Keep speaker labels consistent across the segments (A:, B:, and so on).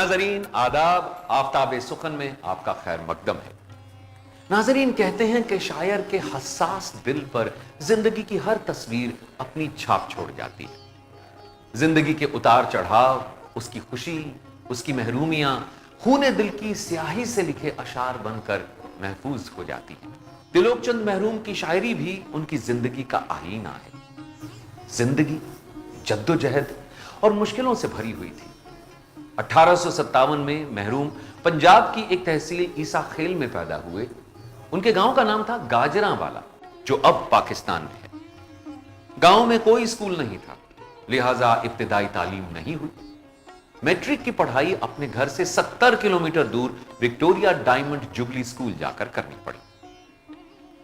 A: ناظرین آداب، آفتاب سخن میں آپ کا خیر مقدم ہے۔ ناظرین کہتے ہیں کہ شاعر کے حساس دل پر زندگی کی ہر تصویر اپنی چھاپ چھوڑ جاتی ہے۔ زندگی کے اتار چڑھاؤ، اس کی خوشی، اس کی محرومیاں خون دل کی سیاہی سے لکھے اشعار بن کر محفوظ ہو جاتی ہیں۔ تلوک چند محروم کی شاعری بھی ان کی زندگی کا آئینہ ہے۔ زندگی جد و جہد اور مشکلوں سے بھری ہوئی تھی۔ 1857 میں محروم پنجاب کی ایک تحصیل عیسیٰ خیل میں پیدا ہوئے۔ ان کے گاؤں کا نام تھا گاجراں والا، جو اب پاکستان میں ہے۔ گاؤں میں کوئی اسکول نہیں تھا، لہٰذا ابتدائی تعلیم نہیں ہوئی۔ میٹرک کی پڑھائی اپنے گھر سے 70 کلومیٹر دور وکٹوریا ڈائمنڈ جوبلی اسکول جا کر کرنی پڑی۔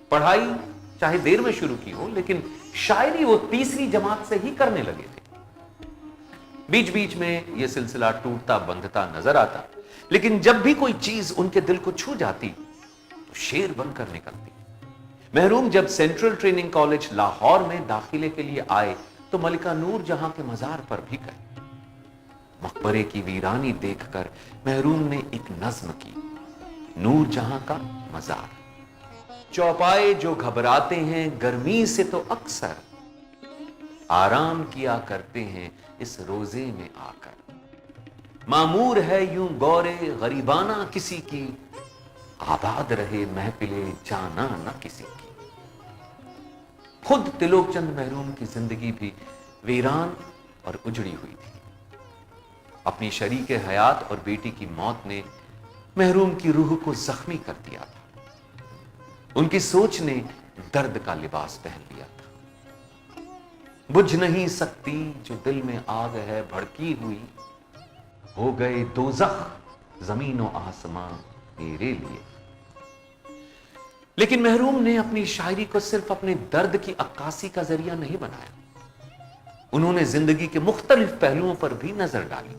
A: پڑھائی چاہے دیر میں شروع کی ہو، لیکن شاعری وہ تیسری جماعت سے ہی کرنے لگے تھے۔ بیچ بیچ میں یہ سلسلہ ٹوٹتا بندھتا نظر آتا، لیکن جب بھی کوئی چیز ان کے دل کو چھو جاتی تو شعر بن کر نکلتی۔ محروم جب سینٹرل ٹریننگ کالج لاہور میں داخلے کے لیے آئے تو ملکہ نور جہاں کے مزار پر بھی گئے۔ مقبرے کی ویرانی دیکھ کر محروم نے ایک نظم کی، نور جہاں کا مزار۔ چوپائے جو گھبراتے ہیں گرمی سے تو اکثر، آرام کیا کرتے ہیں اس روزے میں آ کر۔ معمور ہے یوں گورے غریبانہ کسی کی، آباد رہے محفلے جانا نہ کسی کی۔ خود تلوک چند محروم کی زندگی بھی ویران اور اجڑی ہوئی تھی۔ اپنی شریک حیات اور بیٹی کی موت نے محروم کی روح کو زخمی کر دیا تھا۔ ان کی سوچ نے درد کا لباس پہن لیا تھا۔ بجھ نہیں سکتی جو دل میں آگ ہے بھڑکی ہوئی، ہو گئے دوزخ زمین و آسمان میرے لیے۔ لیکن محروم نے اپنی شاعری کو صرف اپنے درد کی عکاسی کا ذریعہ نہیں بنایا، انہوں نے زندگی کے مختلف پہلوؤں پر بھی نظر ڈالی۔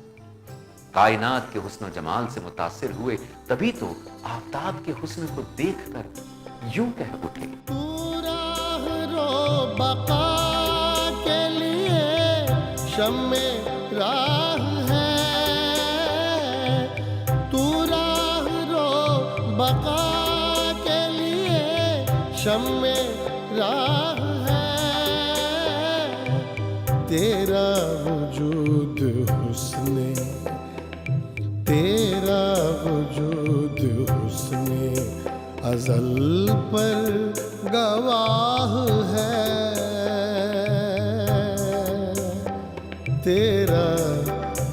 A: کائنات کے حسن و جمال سے متاثر ہوئے، تبھی تو آفتاب کے حسن کو دیکھ کر یوں کہہ اٹھے،
B: تو راہ رو بقا کے لیے شمع راہ ہے، تو راہ رو بقا کے لیے شمع راہ ہے، تیرا وجود حسن، تیرا وجود حسن ازل پر گواہ ہے، تیرا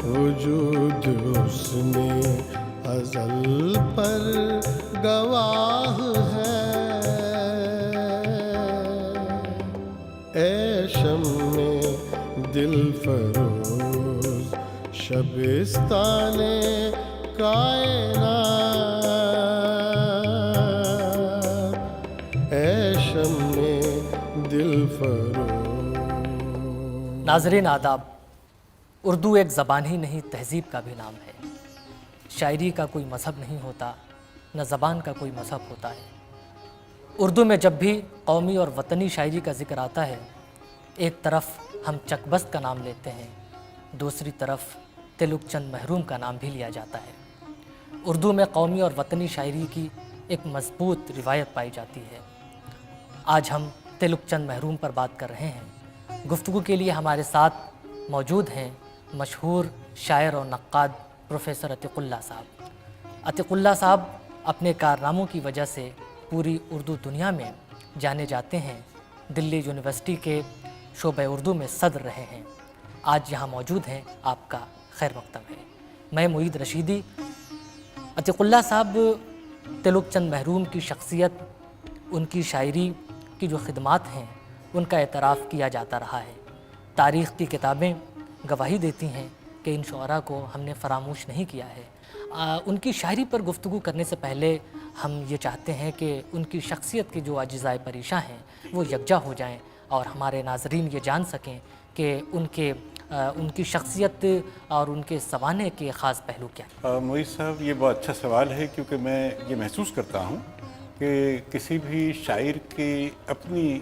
B: وجود حسن ازل پر گواہ ہے۔ اے شمع دل فروز شبستان کائنات، اے شمع دل فروز۔
C: ناظرین آداب، اردو ایک زبان ہی نہیں تہذیب کا بھی نام ہے۔ شاعری کا کوئی مذہب نہیں ہوتا، نہ زبان کا کوئی مذہب ہوتا ہے۔ اردو میں جب بھی قومی اور وطنی شاعری کا ذکر آتا ہے، ایک طرف ہم چک بست کا نام لیتے ہیں، دوسری طرف تلوک چند محروم کا نام بھی لیا جاتا ہے۔ اردو میں قومی اور وطنی شاعری کی ایک مضبوط روایت پائی جاتی ہے۔ آج ہم تلوک چند محروم پر بات کر رہے ہیں۔ گفتگو کے لیے ہمارے ساتھ موجود ہیں مشہور شاعر اور نقاد پروفیسر عتیق اللہ صاحب۔ عتیق اللہ صاحب اپنے کارناموں کی وجہ سے پوری اردو دنیا میں جانے جاتے ہیں۔ دلی یونیورسٹی کے شعبہ اردو میں صدر رہے ہیں، آج یہاں موجود ہیں، آپ کا خیر مقدم ہے۔ میں معید رشیدی۔ عتیق اللہ صاحب، تلوک چند محروم کی شخصیت، ان کی شاعری کی جو خدمات ہیں، ان کا اعتراف کیا جاتا رہا ہے۔ تاریخ کی کتابیں گواہی دیتی ہیں کہ ان شعراء کو ہم نے فراموش نہیں کیا ہے۔ ان کی شاعری پر گفتگو کرنے سے پہلے ہم یہ چاہتے ہیں کہ ان کی شخصیت کے جو اجزائے پریشاں ہیں وہ یکجا ہو جائیں اور ہمارے ناظرین یہ جان سکیں کہ ان کی شخصیت اور ان کے سوانح کے خاص پہلو کیا ہیں۔
D: معید صاحب، یہ بہت اچھا سوال ہے، کیونکہ میں یہ محسوس کرتا ہوں کہ کسی بھی شاعر کی اپنی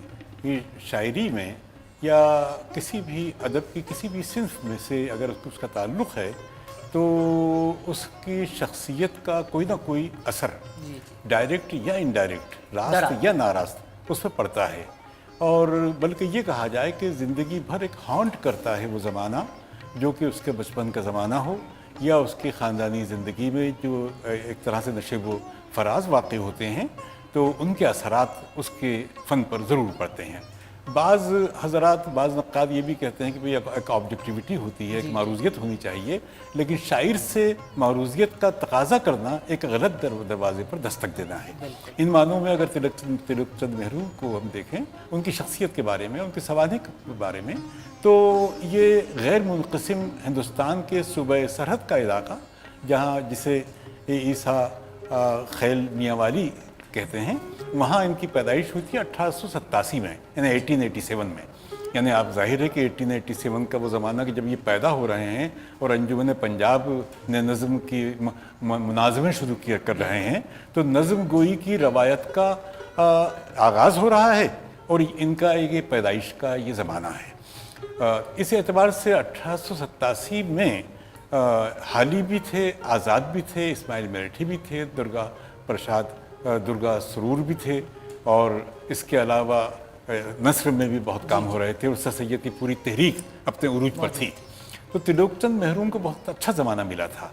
D: شاعری میں یا کسی بھی ادب کی کسی بھی صنف میں سے اگر اس کا تعلق ہے تو اس کی شخصیت کا کوئی نہ کوئی اثر ڈائریکٹ یا انڈائریکٹ، راست یا ناراست اس پہ پڑتا ہے، اور بلکہ یہ کہا جائے کہ زندگی بھر ایک ہانٹ کرتا ہے وہ زمانہ جو کہ اس کے بچپن کا زمانہ ہو یا اس کی خاندانی زندگی میں جو ایک طرح سے نشیب و فراز واقع ہوتے ہیں، تو ان کے اثرات اس کے فن پر ضرور پڑتے ہیں۔ بعض حضرات، بعض نقاد یہ بھی کہتے ہیں کہ بھئی ایک آبجیکٹیوٹی ہوتی ہے، ایک معروضیت ہونی چاہیے، لیکن شاعر سے معروضیت کا تقاضا کرنا ایک غلط دروازے پر دستک دینا ہے۔ ان معنوں میں اگر تلک چند محروم کو ہم دیکھیں، ان کی شخصیت کے بارے میں، ان کے سوانح کے بارے میں، تو یہ غیر منقسم ہندوستان کے صوبہ سرحد کا علاقہ، جہاں جسے عیسیٰ خیل میاں والی کہتے ہیں، وہاں ان کی پیدائش ہوئی تھی 1887 میں، یعنی 1887 میں۔ یعنی آپ ظاہر ہے کہ 1887 کا وہ زمانہ کہ جب یہ پیدا ہو رہے ہیں اور انجمن پنجاب نے نظم کی مناظمیں شروع کر رہے ہیں، تو نظم گوئی کی روایت کا آغاز ہو رہا ہے اور ان کا یہ پیدائش کا یہ زمانہ ہے۔ اس اعتبار سے 1887 میں حالی بھی تھے، آزاد بھی تھے، اسماعیل میرٹھی بھی تھے، درگا سرور بھی تھے، اور اس کے علاوہ نثر میں بھی بہت کام ہو رہے تھے، اور سر سید کی پوری تحریک اپنے عروج پر تھی۔ تو تلوک چند محروم کو بہت اچھا زمانہ ملا تھا۔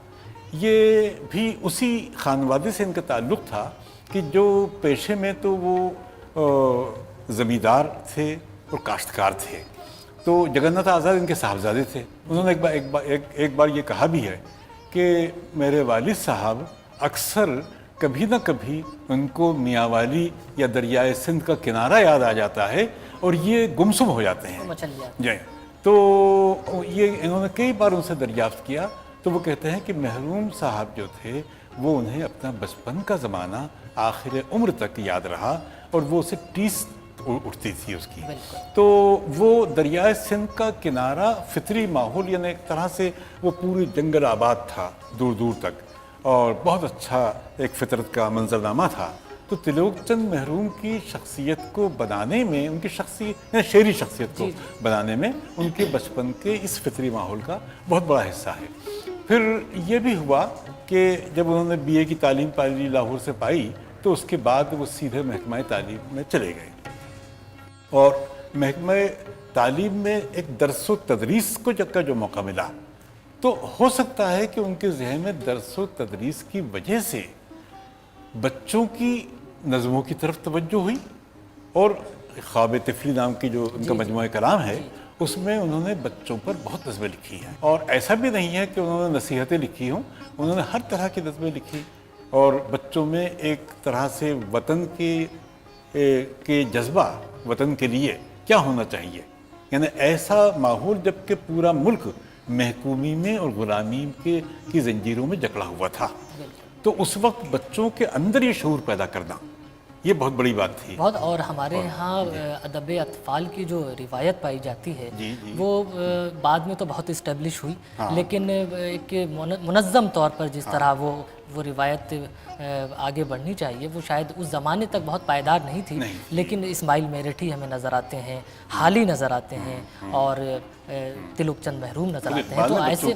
D: یہ بھی اسی خانوادے سے ان کا تعلق تھا کہ جو پیشے میں تو وہ زمیندار تھے اور کاشتکار تھے۔ تو جگن ناتھ آزاد ان کے صاحبزادے تھے۔ انہوں نے ایک بار یہ کہا بھی ہے کہ میرے والد صاحب اکثر کبھی نہ کبھی ان کو میاں والی یا دریائے سندھ کا کنارہ یاد آ جاتا ہے اور یہ گمسم ہو جاتے ہیں جی۔ تو یہ انہوں نے کئی بار ان سے دریافت کیا، تو وہ کہتے ہیں کہ محروم صاحب جو تھے وہ انہیں اپنا بچپن کا زمانہ آخر عمر تک یاد رہا، اور وہ اسے ٹیس اٹھتی تھی اس کی۔ تو وہ دریائے سندھ کا کنارہ فطری ماحول، یعنی ایک طرح سے وہ پوری جنگل آباد تھا دور دور تک، اور بہت اچھا ایک فطرت کا منظرنامہ تھا۔ تو تلوک چند محروم کی شخصیت کو بنانے میں، ان کی شعری شخصیت کو بنانے میں ان کے بچپن کے اس فطری ماحول کا بہت بڑا حصہ ہے۔ پھر یہ بھی ہوا کہ جب انہوں نے BA کی تعلیم پالی لاہور سے پائی، تو اس کے بعد وہ سیدھے محکمہ تعلیم میں چلے گئے، اور محکمہ تعلیم میں ایک درس و تدریس کا جو موقع ملا، تو ہو سکتا ہے کہ ان کے ذہن میں درس و تدریس کی وجہ سے بچوں کی نظموں کی طرف توجہ ہوئی، اور خواب طفلی نام کی جو ان کا مجموعہ کلام ہے، اس میں انہوں نے بچوں پر بہت نظمیں لکھی ہیں۔ اور ایسا بھی نہیں ہے کہ انہوں نے نصیحتیں لکھی ہوں، انہوں نے ہر طرح کی نظمیں لکھی، اور بچوں میں ایک طرح سے وطن کے جذبہ، وطن کے لیے کیا ہونا چاہیے، یعنی ایسا ماحول جب کہ پورا ملک محکومی میں اور غلامی کی زنجیروں میں جکڑا ہوا تھا، تو اس وقت بچوں کے اندر یہ شعور پیدا کرنا یہ بہت بڑی بات تھی
C: بہت۔ اور ہمارے یہاں ادب اطفال کی جو روایت پائی جاتی ہے وہ بعد میں تو بہت اسٹیبلش ہوئی، لیکن ایک منظم طور پر جس طرح وہ روایت آگے بڑھنی چاہیے، وہ شاید اس زمانے تک بہت پائیدار نہیں تھی، لیکن اسماعیل میرٹھی ہمیں نظر آتے ہیں، حالی نظر آتے ہیں، اور تلوک چند محروم نظر آتے ہیں۔ تو ایسے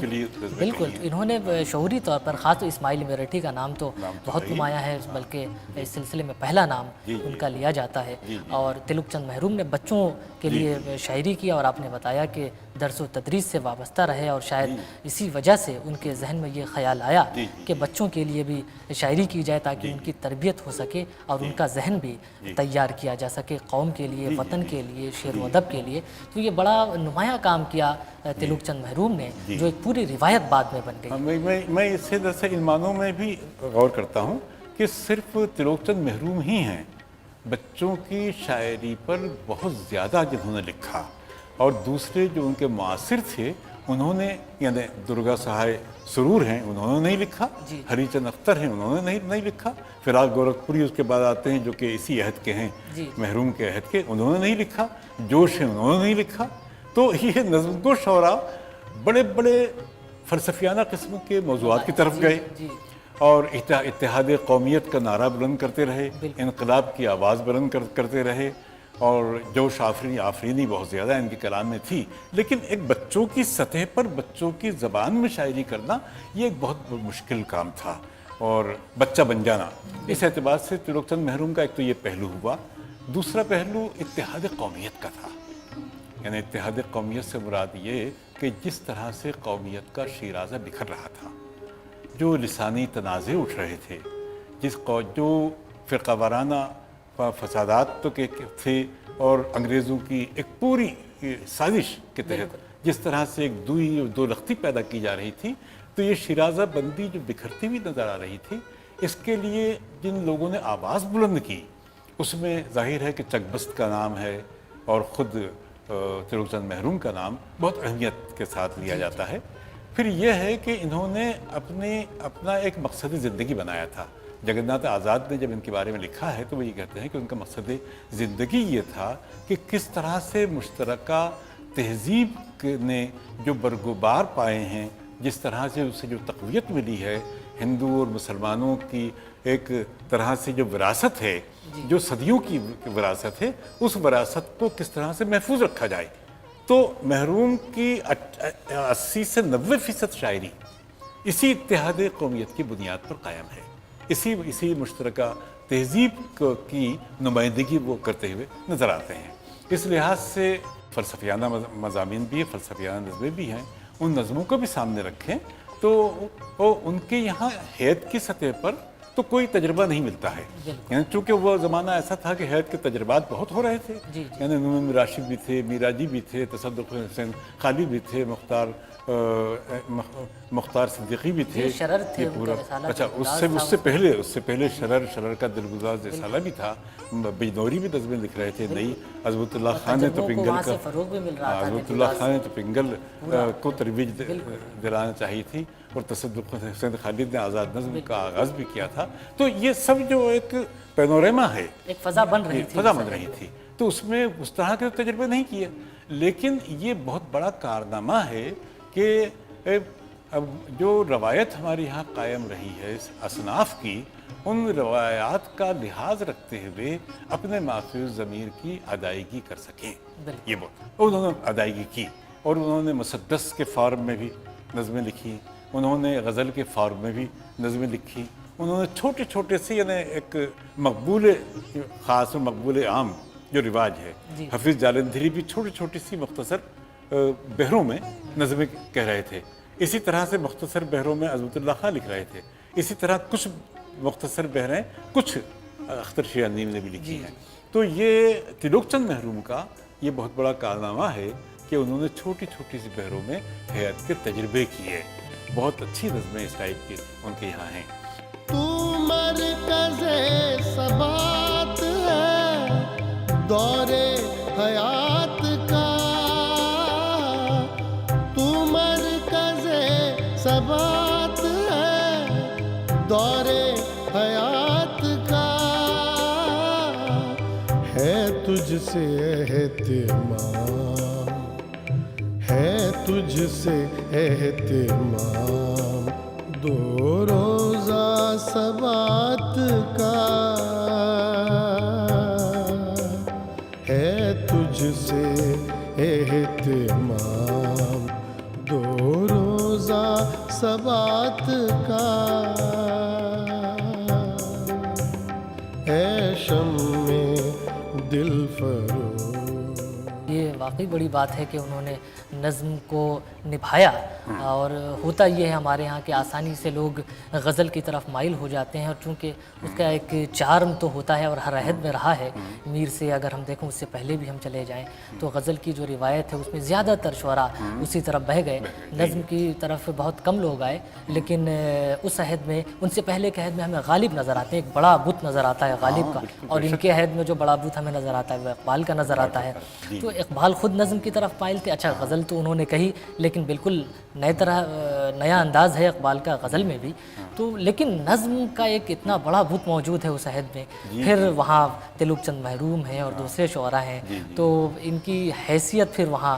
C: بالکل انہوں نے شعوری طور پر، خاص تو اسماعیل میرٹھی کا نام تو بہت نمایاں ہے، بلکہ اس سلسلے میں پہلا نام ان کا لیا جاتا ہے، اور تلوک چند محروم نے بچوں کے لیے شاعری کی، اور آپ نے بتایا کہ درس و تدریس سے وابستہ رہے، اور شاید اسی وجہ سے ان کے ذہن میں یہ خیال آیا کہ بچوں کے لیے بھی شاعری کی جائے تاکہ ان کی تربیت ہو سکے اور ان کا ذہن بھی تیار کیا جا سکے قوم کے لیے، وطن کے لیے، شعر و ادب کے لیے۔ تو یہ بڑا نمایاں کام کیا تلوک چند محروم نے، جو ایک پوری روایت بعد میں بن گئی۔
D: میں اس سے دراصل ان معنوں میں بھی غور کرتا ہوں کہ صرف تلوک چند محروم ہی ہیں بچوں کی شاعری پر بہت زیادہ جنہوں نے لکھا، اور دوسرے جو ان کے معاصر تھے انہوں نے، یعنی درگا سہائے سرور ہیں، انہوں نے نہیں لکھا، ہری چند اختر ہیں، انہوں نے نہیں لکھا، فراق گورکھپوری اس کے بعد آتے ہیں جو کہ اسی عہد کے ہیں، محروم کے عہد کے، انہوں نے نہیں لکھا، جوش ہیں، انہوں نے نہیں لکھا۔ تو یہ نظم گو شعراء بڑے بڑے فلسفیانہ قسم کے موضوعات کی طرف گئے، اور اتحاد قومیت کا نعرہ بلند کرتے رہے، انقلاب کی آواز بلند کرتے رہے، اور جوش آفرینی بہت زیادہ ان کے کلام میں تھی، لیکن ایک بچوں کی سطح پر بچوں کی زبان میں شاعری کرنا یہ ایک بہت مشکل کام تھا اور بچہ بن جانا. اس اعتبار سے تریلوک چند محروم کا ایک تو یہ پہلو ہوا. دوسرا پہلو اتحاد قومیت کا تھا. یعنی اتحاد قومیت سے مراد یہ کہ جس طرح سے قومیت کا شیرازہ بکھر رہا تھا، جو لسانی تنازع اٹھ رہے تھے، جو فرقہ وارانہ فسادات تو کے تھے اور انگریزوں کی ایک پوری سازش کے تحت جس طرح سے ایک دو لختی پیدا کی جا رہی تھی، تو یہ شیرازہ بندی جو بکھرتی ہوئی نظر آ رہی تھی، اس کے لیے جن لوگوں نے آواز بلند کی اس میں ظاہر ہے کہ چکبست کا نام ہے اور خود تریلوک چند محروم کا نام بہت اہمیت کے ساتھ لیا جاتا ہے. پھر یہ ہے کہ انہوں نے اپنا ایک مقصد زندگی بنایا تھا. جگن ناتھ آزاد نے جب ان کے بارے میں لکھا ہے تو وہ یہ کہتے ہیں کہ ان کا مقصد زندگی یہ تھا کہ کس طرح سے مشترکہ تہذیب نے جو برگوبار پائے ہیں، جس طرح سے اسے جو تقویت ملی ہے، ہندو اور مسلمانوں کی ایک طرح سے جو وراثت ہے، جو صدیوں کی وراثت ہے، اس وراثت کو کس طرح سے محفوظ رکھا جائے. تو محروم کی 80 سے 90% شاعری اسی اتحاد قومیت کی بنیاد پر قائم ہے. اسی مشترکہ تہذیب کی نمائندگی وہ کرتے ہوئے نظر آتے ہیں. اس لحاظ سے فلسفیانہ مضامین بھی ہیں، فلسفیانہ نظمیں بھی ہیں. ان نظموں کو بھی سامنے رکھیں تو ان کے یہاں حیت کی سطح پر تو کوئی تجربہ نہیں ملتا ہے. یعنی چونکہ وہ زمانہ ایسا تھا کہ حیت کے تجربات بہت ہو رہے تھے. یعنی نعمان راشد بھی تھے، میراجی بھی تھے، تصدق حسین خالد بھی تھے، مختار صدیقی بھی تھے. یہ پورا اچھا اس سے پہلے شرر کا دلگزار رسالہ بھی تھا. بجنوری بھی نظمیں لکھ رہے تھے نئی. عظمت اللہ خان نے تو پنگل کو ترویج دلانا چاہیے تھی اور تصدق حسین خالد نے آزاد نظم کا آغاز بھی کیا تھا. تو یہ سب جو ایک پینوریما ہے،
C: ایک فضا بن رہی
D: تھی، تو اس میں اس طرح کے تجربے نہیں کیے. لیکن یہ بہت بڑا کارنامہ ہے کہ جو روایت ہمارے یہاں قائم رہی ہے اصناف کی، ان روایات کا لحاظ رکھتے ہوئے اپنے ماخوذ ضمیر کی ادائیگی کر سکیں. یہ انہوں نے ادائیگی کی اور انہوں نے مسدس کے فارم میں بھی نظمیں لکھی، انہوں نے غزل کے فارم میں بھی نظمیں لکھی. انہوں نے چھوٹے چھوٹے سے یعنی ایک مقبول خاص و مقبول عام جو رواج ہے. حفیظ جالندھری بھی چھوٹی چھوٹی سی مختصر بحروں میں نظمیں کہہ رہے تھے. اسی طرح سے مختصر بحروں میں عظمت اللہ خان لکھ رہے تھے. اسی طرح کچھ مختصر بحریں کچھ اختر شیرازی نے بھی لکھی ہیں. تو یہ تریلوک چند محروم کا یہ بہت بڑا کارنامہ ہے کہ انہوں نے چھوٹی چھوٹی سی بحروں میں حیات کے تجربے کیے. بہت اچھی نظمیں اس ٹائپ کی ان کے یہاں ہیں.
B: تو مرکز ثبات ہے دور حیات کا، تو مرکز ثبات ہے دور حیات کا، ہے تجھ سے اہتمام، ہے تجھ سے اہتمام دو روزہ ثبات کا، ہے تجھ سے اہتمام دو روزہ ثبات کا، ہے شمع دل فروز.
C: یہ واقعی بڑی بات ہے کہ انہوں نے نظم کو نبھایا. اور ہوتا یہ ہے ہمارے ہاں کہ آسانی سے لوگ غزل کی طرف مائل ہو جاتے ہیں، اور چونکہ اس کا ایک چارم تو ہوتا ہے اور ہر عہد میں رہا ہے. میر سے اگر ہم دیکھیں اس سے پہلے بھی ہم چلے جائیں تو غزل کی جو روایت ہے اس میں زیادہ تر شعراء اسی طرف بہہ گئے. نظم کی طرف بہت کم لوگ آئے. لیکن اس عہد میں ان سے پہلے کے عہد میں ہمیں غالب نظر آتے ہیں. ایک بڑا بت نظر آتا ہے غالب کا، اور ان کے عہد میں جو بڑا بت ہمیں نظر آتا ہے وہ اقبال کا نظر آتا ہے. تو اقبال خود نظم کی طرف مائل تھے. اچھا غزل تو انہوں نے کہی لیکن بالکل نیا انداز ہے اقبال کا غزل میں بھی. تو لیکن نظم کا ایک اتنا بڑا بت موجود ہے اس عہد میں. پھر وہاں تریلوک چند محروم ہیں اور دوسرے شعراء ہیں، تو ان کی حیثیت پھر وہاں